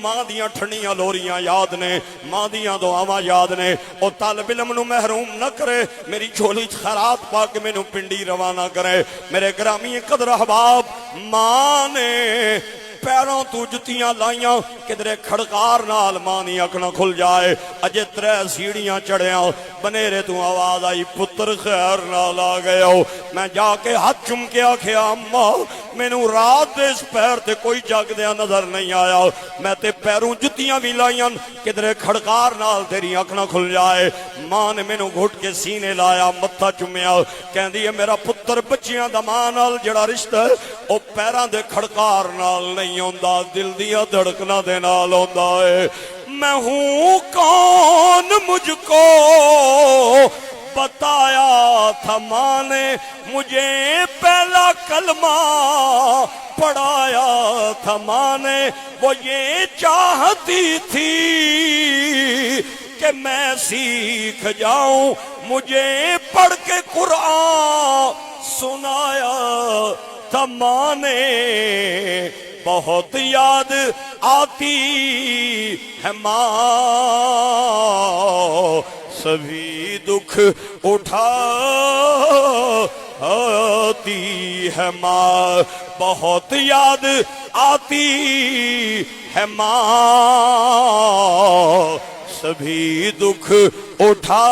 ماں دیاں ٹھنڈیاں لوریاں یاد نے، ماں دیاں دعاواں یاد نے۔ او طالب علم نو محروم نہ کرے، میری جھولی خیرات پا کے مینوں پنڈی روانہ کرے۔ میرے گرامی قدر احباب، ماں نے پیروں تو جتیاں لائیاں کدرے کھڑکار نال ماں دی اکھ نہ کھل جائے۔ اجے 3 سیڑھیاں چڑھیاں بنیرے تو آواز آئی، پتر خیر نال آ گئے ہو۔ میں جا کے ہاتھ چم کے آکھیا، اماں مینوں رات دے اس پیر تے کوئی جگ دیا نظر نہیں آیا، میں تے پیروں جتیاں بھی لائیاں کدرے کھڑکار نال تیری اکھ نہ کھل جائے۔ ماں نے مینوں گھٹ کے سینے لایا، متھا چومیا، کہندی ہے میرا پتر بچیاں دا ماں نال جڑا رشتہ ہے او پیراں دے کھڑکار نال نہیں ہوندا، دل دیاں دھڑکناں دے نال ہوندا ہے۔ میں ہوں کون مجھ کو بتایا تھا ماں نے، مجھے پہلا کلمہ پڑھایا تھا ماں نے، وہ یہ چاہتی تھی کہ میں سیکھ جاؤں، مجھے پڑھ کے قرآن سنایا تھا ماں نے۔ بہت یاد آتی ہے ماں، سبھی دکھ اٹھا آتی ہے ماں، بہت یاد آتی ہے ماں، سبھی دکھ اٹھاتی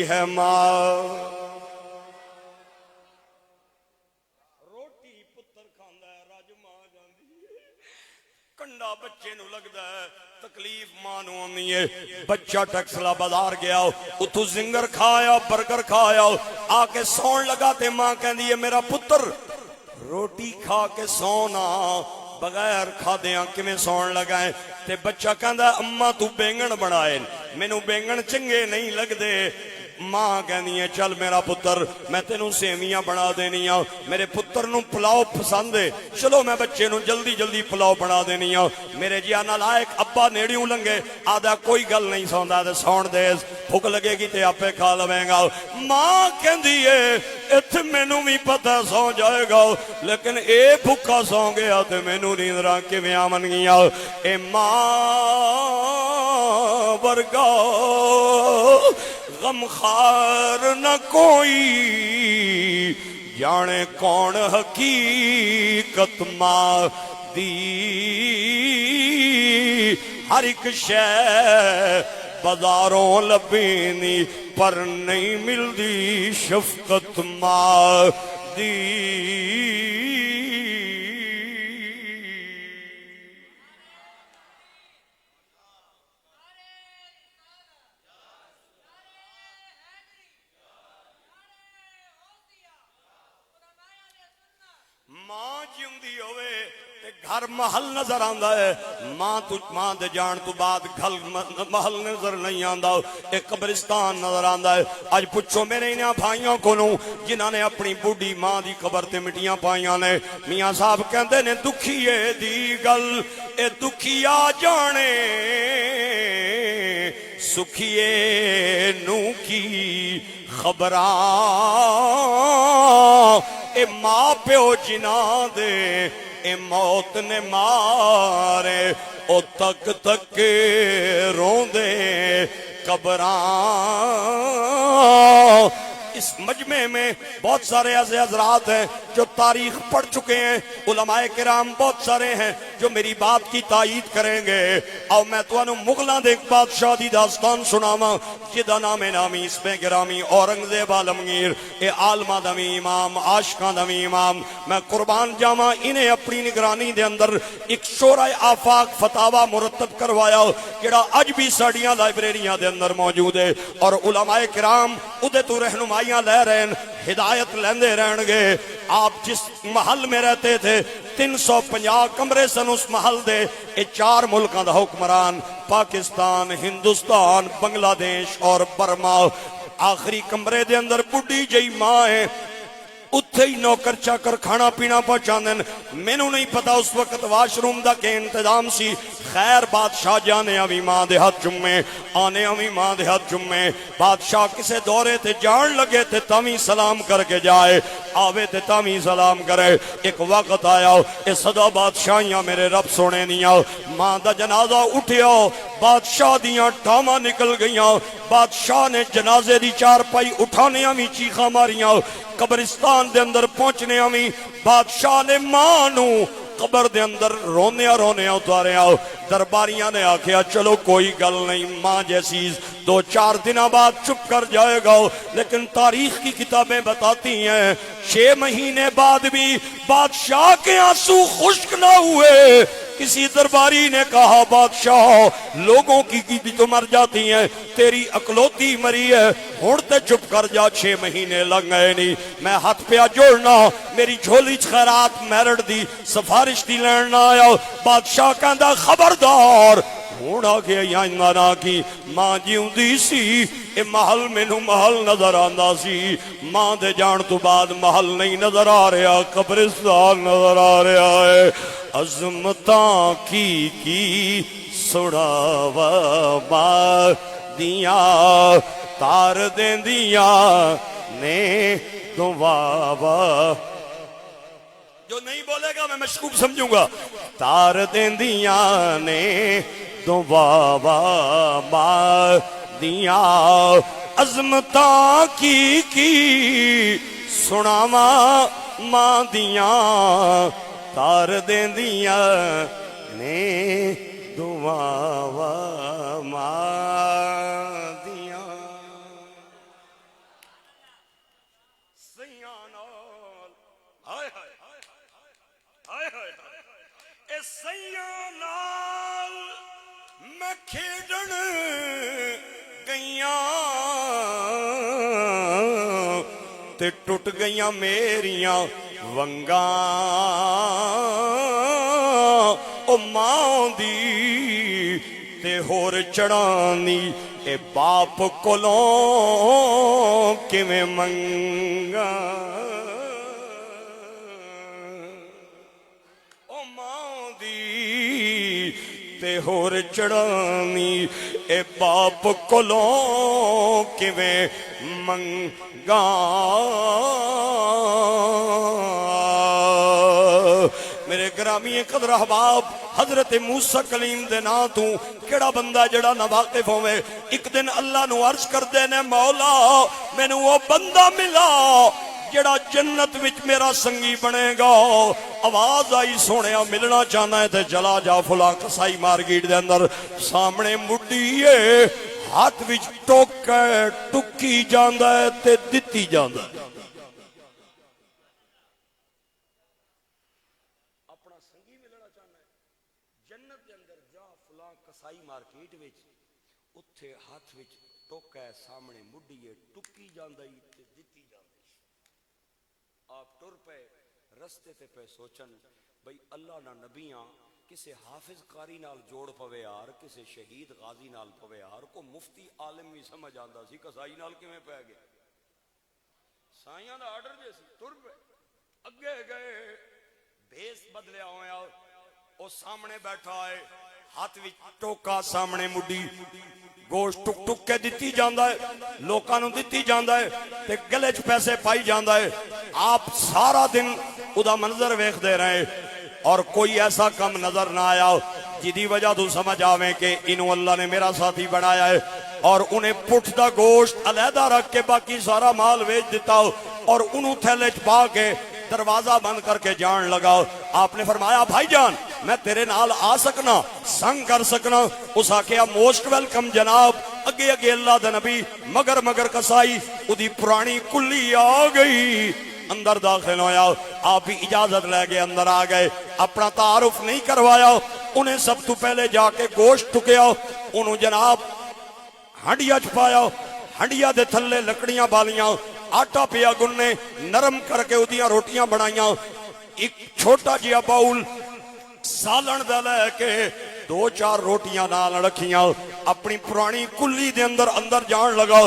ہے ماں۔ کنڈا بچے نو لگدا ہے، تکلیف ماں نو آنی ہے۔ بچہ ٹیکسلا بازار گیا، اتھو زنگر کھایا، برگر کھایا، آ کے سون لگا تے ماں کہندی ہے میرا پتر روٹی کھا کے سونا، بغیر کھادیاں کیویں سون لگائے؟ تے بچہ کہندا اماں تو بینگن بنائے، مینوں بینگن چنگے نہیں لگدے۔ ماں کہنی ہے چل میرا پتر میں تینوں سیویاں بنا دینیاں، میرے پتر نوں پلاؤ پسند ہے، چلو میں بچے نوں جلدی جلدی پلاؤ بنا دینیاں۔ میرے جیا نالائق ابا نیڑیوں لنگے، آدھا کوئی گل نہیں سوندا تے سون دیس، بھوک لگے گی تے آپے کھا لویں گا۔ ماں کہندی ہے ایتھے مینوں بھی پتہ سو جائے گا، لیکن اے بھوکا سو گیا تے مینوں نیندراں کیویں آون گیاں؟ اے ماں ورگا غم خار نہ کوئی، جانے کون حقیقت ماں دی، ہر ایک شے بازاروں لبینی پر نہیں ملدی شفقت ماں دی۔ ماں جیوندی ہوئے تے گھر محل نظر آندا ہے، ماں دے جان تو بعد گھر محل نظر نہیں آندا، ایک قبرستان نظر آندا ہے۔ آج پوچھو میرے انہاں بھائیوں کو جنہاں نے اپنی بوڑھی ماں دی قبر تے مٹیاں پائیاں نے، میاں صاحب کہندے نے دکھیے دی گل اے دکھیا جانے، سکھیے نو کی خبراں، اے ماں پیو جناں دے اے موت نے مارے، او تک تک روندے قبراں۔ اس مجمع میں بہت سارے ایسے حضرات ہیں جو تاریخ پڑھ چکے ہیں، علماء کرام بہت سارے ہیں جو میری بات کی تائید کریں گے۔ اور میں تو مغلاں دے ایک بادشاہ دی داستان سناواں جدا نام نامی اس میں گرامی اورنگزیب عالمگیر، اے عالمہ دمی امام، عاشقاں دمی امام، میں قربان جاواں انہیں اپنی نگرانی دے اندر ایک شورہ آفاق فتاوہ مرتب کروایا جڑا اج بھی ساڈیاں لائبریریاں دے اندر موجود ہے، اور علماء کرام ادھے تو رہنمائیاں لے رہے ہیں، ہدایت لیندے رہن گے۔ آپ جس محل میں رہتے تھے 350 کمرے سن اس محل دے، اے 4 ملکاں دا حکمران، پاکستان، ہندوستان، بنگلہ دیش اور برما۔ آخری کمرے دے اندر بڑھی جئی ماں ہے، اتھے ہی نوکر چاکر کھانا پینا پہنچا دین. مینوں نہیں پتا اس وقت واش روم دا کہ انتظام سی. خیر بادشاہ جانے امی ماں دے ہاتھ جمعے آنے امی ماں دے ہاتھ جمعے. بادشاہ کسے دورے تے جان لگے تے تامی سلام کر کے جائے, آوے تے تامی سلام کرے. ایک وقت آیا اے صدا بادشاہیاں میرے رب سونے نیا. ماں دا جنازہ اٹھیا, بادشاہ دیاں ٹاما نکل گئیاں. بادشاہ نے جنازے دی چار پائی اٹھانے امی چیخاں ماریاں. قبرستان دے اندر پہنچنے امی بادشاہ نے ماں نو قبر دے اندر رونے اتارے آؤ. درباریاں نے آکھیا چلو کوئی گل نہیں, ماں جیسی 2-4 دنوں بعد چپ کر جائے گا. لیکن تاریخ کی کتابیں بتاتی ہیں 6 مہینے بعد بھی بادشاہ کے آنسو خشک نہ ہوئے. کسی درباری نے کہا بادشاہ لوگوں کی بھی تو مر جاتی ہیں, تیری اکلوتی مری ہے, ہوڑتے چپ کر جا. 6 مہینے لگ گئے نہیں, میں ہاتھ پہ جوڑنا میری جھولی خیرات میرٹ دی سفارش دی لین نہ آیا. بادشاہ کہندا خبردار ہونا کہ یہاں نہ کی. ماں جیوں دی سی اے محل مینوں محل نظر آندا سی, ماں دے جان تو بعد محل نہیں نظر آ رہا, قبرستان نظر آ رہا ہے. عظمتاں کی سڑاوا ماں دیاں تار دیندیاں نے دعوا. جو نہیں بولے گا میں مشکوک سمجھوں گا. تار دیندیاں نے دعوا ماں دیاں عظمتاں کی سناواں ماں دیاں تار دیندیاں نے دعوا ماں دیاں. سیاں نال ہائے ہائے ہائے ہائے اے سیاں نال میں کھیڈن گئیاں تے ٹوٹ گئیاں میریاں ونگاں. او ماں دی تے ہور چڑھانی اے باپ کولوں کیویں منگا. او ماں دی تے ہور چڑھانی اے باپ کولوں کیویں منگا. میرے گرامی قدر احباب حضرت موسیٰ کلیم دے نا تو کیڑا بندہ جڑا نہ واقف ہوئے. ایک دن اللہ نو عرض کر دے نے مولا مینوں وہ بندہ ملا جڑا جنت وچ میرا سنگی بنے گا. آواز آئی سونیا ملنا چاہنا ہے تے چلا جا فلاں کسائی مارکیٹ دے اندر سامنے مڈی ہے ہاتھ وچ ٹوک ٹکی جاندا ہے تے دتی جاندا ہے. اپنا سنگی ملنا چاہنا ہے جنت دے اندر جا فلاں کسائی مارکیٹ وچ اتھے ہاتھ وچ ٹوک ہے سامنے مڈی ہے ٹکی جاندا ہے تے دتی جاندا ہے. آپ ٹر پے رستے تے پہ سوچن بھئی اللہ نہ نبیاں کسے حافظ قاری نال جوڑ پوے یار, کسے شہید غازی نال پوے یار, کو مفتی عالم بھی سمجھ آندا سی کسائی نال کیویں پہ گئے. سائیاں دا آرڈر جیسی تر پہ اگے گئے بھیس بدلیا ہویا او سامنے بیٹھا ہے ہاتھ وچ ٹوکا سامنے مڈی گوشت ٹک ٹک کے دتی جاندا ہے لوکاں نوں دتی جاندا ہے تے گلے چ پیسے پائی جاندا ہے. آپ سارا دن ادا منظر ویکھ دے رہے اور کوئی ایسا کم نظر نہ آیا جدی وجہ تو سمجھ آویں کہ انہوں اللہ نے میرا ساتھی بنایا ہے. اور انہیں پٹھ دا گوشت علیحدہ رکھ کے باقی سارا مال ویچ دیتا اور انہوں تھیلے چ پا کے دروازہ بند کر کے جان لگا. آپ نے فرمایا بھائی جان میں تیرے نال آ سکنا سنگ کر سکنا. اس آکھیا موسٹ ویلکم جناب. اگے اگے اللہ دا نبی مگر کسائی ادھی پرانی کلی آ گئی اندر داخل ہویا. آپ بھی اجازت لے گئے اندر آ گئے. اپنا تعارف نہیں کروایا. انہیں سب تو پہلے جا کے گوشت ٹکیا انہوں جناب ہنڈیا چھپایا. ہنڈیا دے تھلے لکڑیاں بالیاں آٹا پیا گننے نرم کر کے ادیاں روٹیاں بنائیاں. ایک چھوٹا جیا باؤل سالن دا لے کے دو چار روٹیاں نال رکھیاں اپنی پرانی کلی دے اندر جان لگا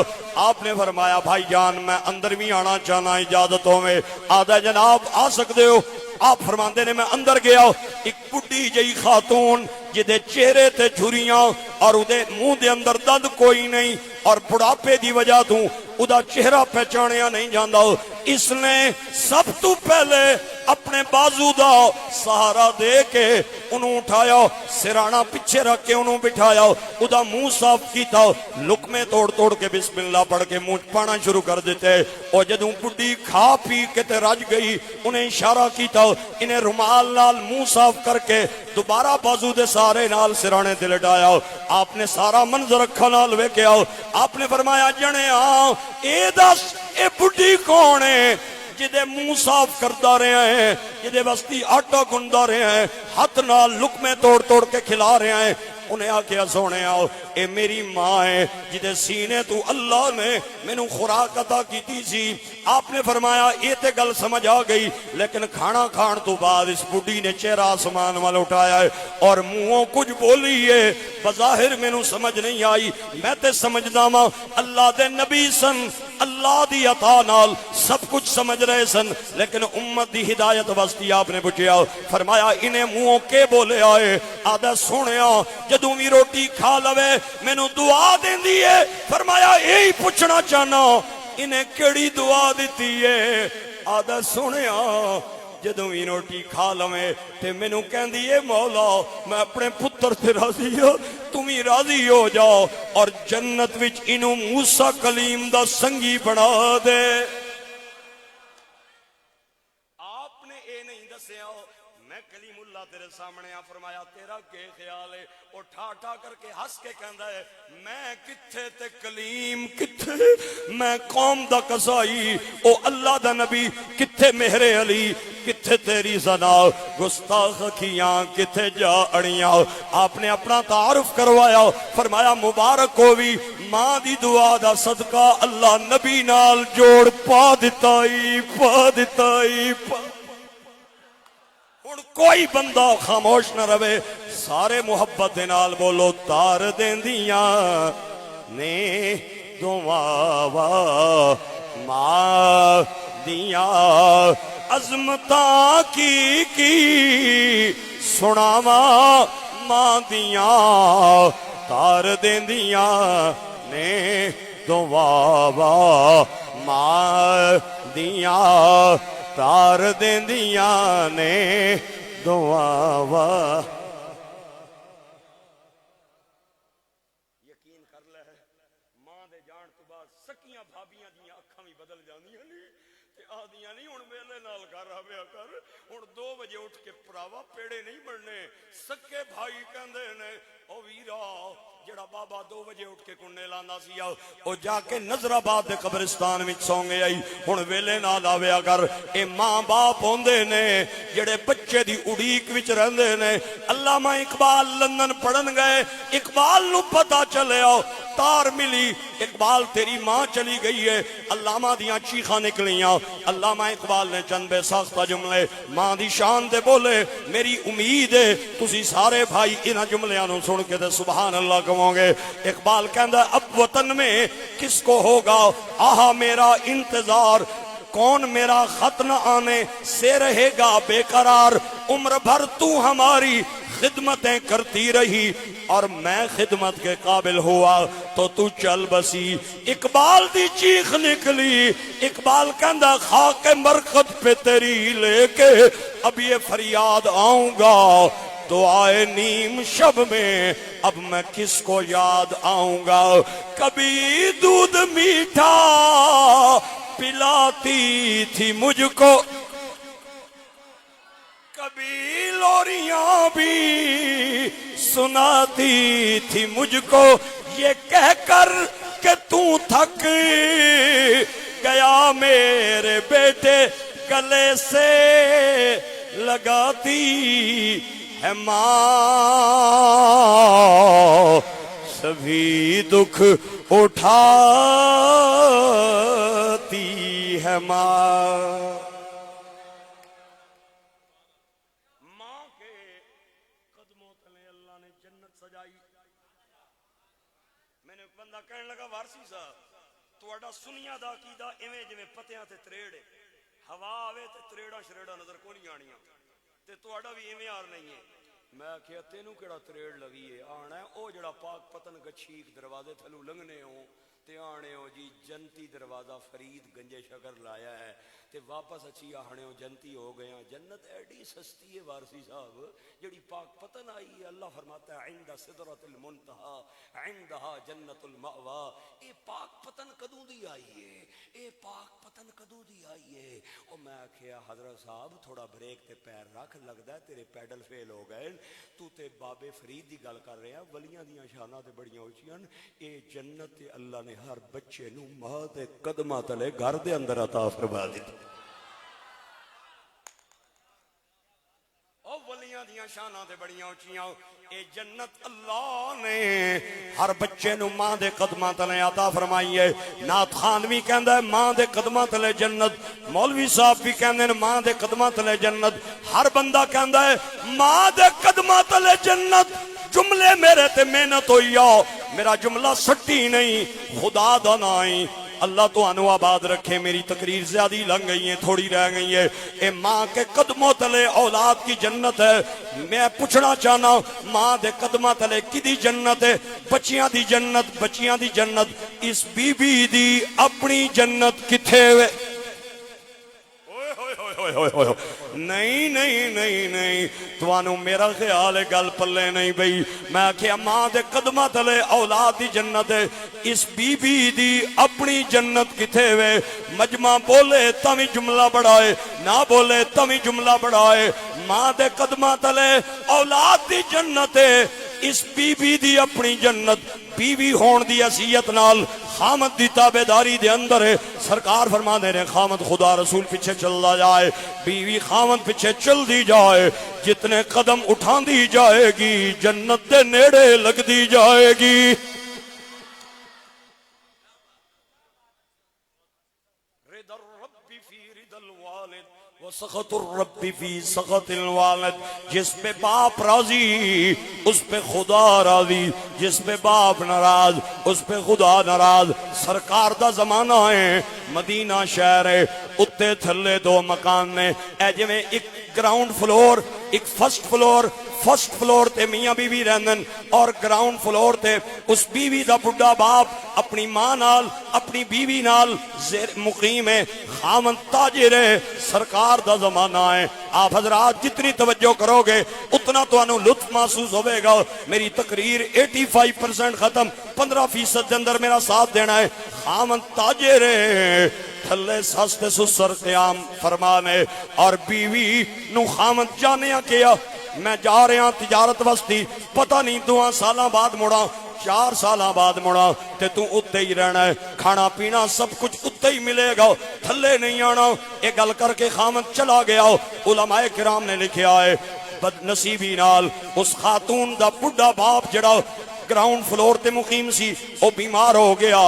آپ نے فرمایا بھائی جان میں اندر بھی آنا چاہنا اجازتوں میں آدھا جناب آ سکتے ہو آپ فرماندے نے میں اندر گیا ایک بڈھی جئی خاتون جدے چہرے تے جھریاں اور اودے منہ دے اندر دند کوئی نہیں اور بڑھاپے دی وجہ تو ادا چہرہ پہچانیا نہیں جاندا اس نے سب تو پہلے اپنے بازو دا سہارا دے کے انہوں اٹھایا سرانہ پیچھے رکھ کے انہوں بٹھایا ادا منہ صاف کیتا لقمے توڑ کے بسم اللہ پڑھ کے منہ پانا شروع کر دیتے اور جدوں بڈھی کھا پی کے تے رج گئی انہیں اشارہ کیتا انہیں رومال نال منہ صاف کر کے دوبارہ بازو دے سارے نال سرانے تے لٹایا آپ نے سارا منظر اکھاں نال ویکھیا آپ نے فرمایا جنیا اے دس اے بڈھی کون ہے جدے منہ صاف کرتا رہے ہیں جدے وستی آٹا گندا رہے ہیں ہاتھ نال لقمے توڑ کے کھلا رہے ہیں انہیں آکیا سونے آؤ اے میری ماں ہے جدے سینے تو اللہ نے مینوں خوراک عطا کیتی سی آپ نے فرمایا یہ تے گل سمجھ آ گئی لیکن کھانا کھان تو بعد اس بڈھی نے چہرہ آسمان والا اٹھایا ہے اور منہوں کچھ بولی ہے بظاہر مینوں سمجھ نہیں آئی میں تے سمجھدا ماں اللہ دے نبی سن اللہ دی عطا نال سب کچھ سمجھ رہے سن لیکن امت دی ہدایت واسطے آپ نے پوچھیا فرمایا انہیں منہوں کے بولے آئے آدھا سونیا جدوں بھی روٹی کھا لوے مینوں دعا دیندی ہے فرمایا یہی پوچھنا چاہنا انہیں کیڑی دعا دیتی ہے آدھا سونیا جدوں بھی روٹی کھا لوے تے مینوں کہندی ہے مولا میں اپنے پتر تے راضی ہوں تم ہی راضی ہو جاؤ اور جنت وچ انہوں موسیٰ کلیم دا سنگی بنا دے آپ نے اے نہیں دسیا میں کلیم اللہ تیرے سامنے فرمایا تیرا کے خیال ہے اور ٹھا کر کے ہس کے کہندا ہے میں کتھے تے کلیم کتھے میں قوم دا قصائی او اللہ دا نبی کتھے مہر علی کتھے تیری زنا گستاخ کھیاں کتھے جا اڑیاں آپ نے اپنا تعارف کروایا فرمایا مبارک ہووی ماں دی دعا دا صدقہ اللہ نبی نال جوڑ پا دتائی کوئی بندہ خاموش نہ رہے سارے محبت نال بولو تار دیندیاں نے دعا ماں دیاں عظمتاں کی سناواں ماں دیاں تار دیندیاں نے دعا ماں دیاں تار دیندیاں نے دعا یقین کر لے ماں دے جان تو بعد سکیاں بھابیاں دیاں اکھاں بھی بدل جاندیاں نہیں تے آدیاں نہیں ہن ویلے نال کر آویا کر ہن 2 بجے اٹھ کے پراوا پیڑے نہیں بننے سکے بھائی کہندے نے او ویرا جڑا بابا 2 بجے اٹھ کے کنڈے لاندا سی او جا کے نظر آباد دے قبرستان وچ سوں گے آئی ہن ویلے نال آویا کر اے ماں باپ ہوندے نے جڑے بچے دی اڑیک وچ رہندے نے علامہ اقبال لندن پڑھن گئے اقبال نو پتہ چلیا تار ملی اقبال تیری ماں چلی گئی ہے علامہ دیاں چیخاں نکلیاں علامہ اقبال نے چند بے ساختہ جملے ماں دی شان دے بولے میری امید ہے تسی سارے بھائی انہاں جملیاں نو سن کے تے سبحان اللہ کہو گے اقبال کہندا اب وطن میں کس کو ہوگا آہا میرا انتظار کون میرا خط نہ آنے سے رہے گا بے قرار عمر بھر تو ہماری خدمتیں کرتی رہی اور میں خدمت کے قابل ہوا تو چل بسی اقبال دی چیخ نکلی اقبال کہندا خاک مرقد پہ تیری لے کے اب یہ فریاد آؤں گا دعائے نیم شب میں اب میں کس کو یاد آؤں گا کبھی دودھ میٹھا پلاتی تھی مجھ کو کبھی لوریاں بھی سناتی تھی مجھ کو یہ کہہ کر کہ تو تھک گیا میرے بیٹے گلے سے لگاتی ہے ماں سبھی دکھ اٹھاتی ہے ماں ماں کے قدموں تلے اللہ نے جنت سجائی. میں نے ایک بندہ کہنے لگا وارسی صاحب تہاڈا سنیاں دا عقیدہ ایویں جویں پتیاں تے تریڑ ہے, ہوا آوے تے تریڑا شریڑا نظر کو نہیں آنیاں, تے تہاڈا بھی ایویں یار نہیں ہے. میں کہیا تینوں کیڑا تریڑ لگی ہے؟ آنا ہے او جڑا پاک پتن گچھیک دروازے تھلو لنگنے ہو تے آنے ہو جی جنتی دروازہ فرید گنجے شکر لایا ہے تے واپس اچھی آنے ہو جنتی ہو گیا. جنت ایڈی سستی ہے وارسی صاحب جڑی پاک پتن آئی ہے. اللہ فرماتا ہے عند سدرۃ المنتہا عندہا جنت المأوا. اے پاک پتن کدوں دی آئی ہے؟ اے پاک پتن کدوں دی آئی ہے؟ او میں کہیا حضرت صاحب تھوڑا بریک تے پیر رکھ, لگدا ہے تیرے پیڈل فیل ہو گئے. تو تے بابے فرید دی گل کر رہا, ولیاں دیاں شاناں تے بڑیاں اونچیاں. اے جنت اللہ نے ہر بچے نو ماں دے قدماں تلے گھر دے اندر عطا فرما دتی. او ولیاں دیاں شاناں تے بڑیاں اونچیاں. اے جنت اللہ نے ہر بچے نو ماں دے قدماں تلے عطا فرمائی ہے. نعت خان بھی کہندا ہے ماں دے قدماں تلے جنت, مولوی صاحب بھی کہندے نے ماں دے قدماں تلے جنت, ہر بندہ کہندا ہے ماں دے قدماں تلے جنت. جملے میرے تے محنت ہوئی آ, میرا جملہ سٹی نہیں, خدا دا نائی. اللہ تو انو آباد رکھے. میری تقریر زیادی لنگ گئی ہیں, تھوڑی رہ گئی ہے. اے ماں کے قدموں تلے اولاد کی جنت ہے. میں پوچھنا چاہنا ماں دے قدموں تلے کدی جنت ہے؟ بچیاں دی جنت. بچیاں دی جنت. اس بی بی دی اپنی جنت کتھے ہوئے؟ نہیں نہیں نہیں نہیں, توانو میرا خیال ہے گل پلے نہیں بھئی. میں کہا ماں دے قدمہ تلے اولاد دی جنت ہے, اس بی بی دی اپنی جنت کتھے ہوئے؟ مجمع بولے تمی جملہ بڑھائے, نہ بولے تمی جملہ بڑھائے. ماں دے قدمہ تلے اولاد دی جنت ہے, اس بی بی دی اپنی جنت. بیوی ہون دی حیثیت نال خامد دی تابعداری دے اندر ہے. سرکار فرما دے رہے خامد خدا رسول پیچھے چلتا جائے, بیوی خامد پیچھے چل دی جائے. جتنے قدم اٹھان دی جائے گی جنت دے نیڑے لگ دی جائے گی. رضا الرب فی رضا الوالد وسخط الرب فی سخط الوالد. جس پہ باپ راضی اس پہ خدا راضی, جس پہ باپ ناراض اس پہ خدا ناراض. سرکار دا زمانہ ہے, مدینہ شہر ہے, اتے تھلے دو مکان نے. اے جو میں ایک گراؤنڈ فلور, ایک فرسٹ فلور. فرسٹ فلور تے میاں بیوی رہندن اور گراؤنڈ فلور تے اس بیوی دا بڑھا باپ اپنی ماں نال اپنی بیوی نال مقیم ہے. خامن تاجر ہے. سرکار دا زمانہ ہے. آپ حضرات جتنی توجہ کرو گے اتنا تو انہوں لطف محسوس ہوئے گا. میری تقریر 85% ختم, 15% دے اندر میرا ساتھ دینا ہے. خامن تاجر ہے, تھلے سستے سسر قیام فرمانے, اور بیوی نو خامن جانیا کیا میں جا رہا تجارت وستی, پتہ نہیں 2 سالاں بعد مڑا 4 سالاں بعد مڑا تے تو اتے ہی رہنا ہے. کھانا پینا سب کچھ اتے ہی ملے گا, تھلے نہیں آنا. یہ گل کر کے خامد چلا گیا. علماء کرام نے لکھیا ہے بد نصیبی نال اس خاتون دا بڑھا باپ جڑا گراؤنڈ فلور تے مقیم سی او بیمار ہو گیا.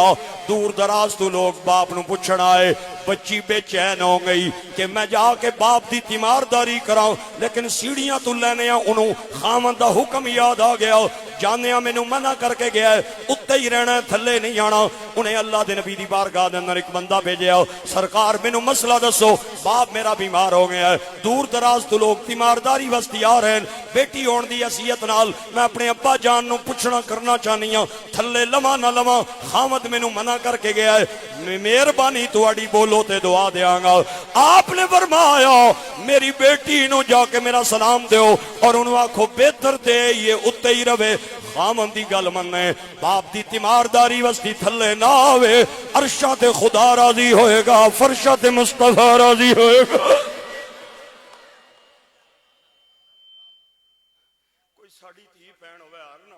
دور دراز تو لوگ باپ نو پوچھنا آئے. بچی بے چین ہو گئی کہ میں جا کے باپ دی تیمارداری کراؤں, لیکن سیڑھیاں تو لینے انہوں خامن دا حکم یاد آ گیا. جانیا میں نو منع کر کے گیا ہے اتے ہی رہنا, تھلے نہیں آنا. انہیں اللہ دے نبی دی بارگاہ دے اندر ایک بندہ بھیجیا, سرکار میں نو مسئلہ دسو, باپ میرا بیمار ہو گیا ہے. دور دراز تو لوگ تیمارداری وستی آ رہے ہیں. بیٹی ہون دی حیثیت نال میں اپنے ابا جان نو پوچھنا کرنا چاہنی ہوں, تھلے لما نہ لما. خامد میں نو منع کر کے گیا ہے, مہربانی تواڈی بولو تے دعا دیاں گا. آپ نے فرمایا میری بیٹی نو جا کے میرا سلام دیو اور انہوں آکھو بہتر تے یہ اتے ہی رہے. خامن دی گل مننے, باپ دی تیمارداری وستی تھلے نہ آوے. عرشہ تے خدا راضی ہوئے گا, فرشہ تے مصطفیٰ راضی ہوئے گا. کوئی ساڑی تھی پہن ہوئے آرنا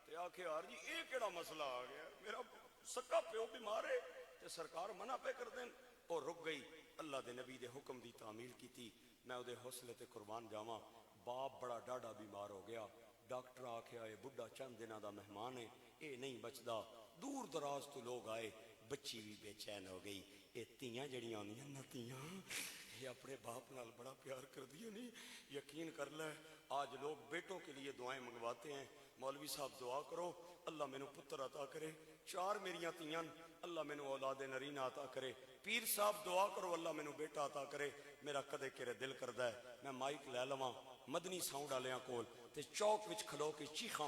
تے آکھے آر جی اے کیڑا مسئلہ آ گیا, میرا سکا پیو بیمار ہے تے سرکار منع پہ کر دیں. اور رک گئی. اللہ دے نبی دے حکم دی تعمیل کی تھی. میں دے حوصلے تے قربان جاواں. باپ بڑا ڈاڈا بیمار ہو گیا. ڈاکٹر آکھیا اے بڈھا چند دنوں دا مہمان ہے, اے نہیں بچدا. دور دراز تو لوگ آئے. بچی بھی بے چین ہو گئی. اے تیاں جڑیاں ہوندیاں نا تیاں, یہ اپنے باپ نال بڑا پیار کر دیا نہیں. یقین کر لے آج لوگ بیٹوں کے لیے دعائیں منگواتے ہیں, مولوی صاحب دعا کرو اللہ مینوں پتر عطا کرے، 4 میریاں تیاں اللہ مینوں اولاد نرینہ عطا کرے، پیر صاحب دعا کرو اللہ مینوں بیٹا عطا کرے۔ میرا کدے کرے دل کردا ہے میں مائک لے لواں مدنی ساؤنڈ والیاں کول تے چوک وچ کھلو کے چیخاں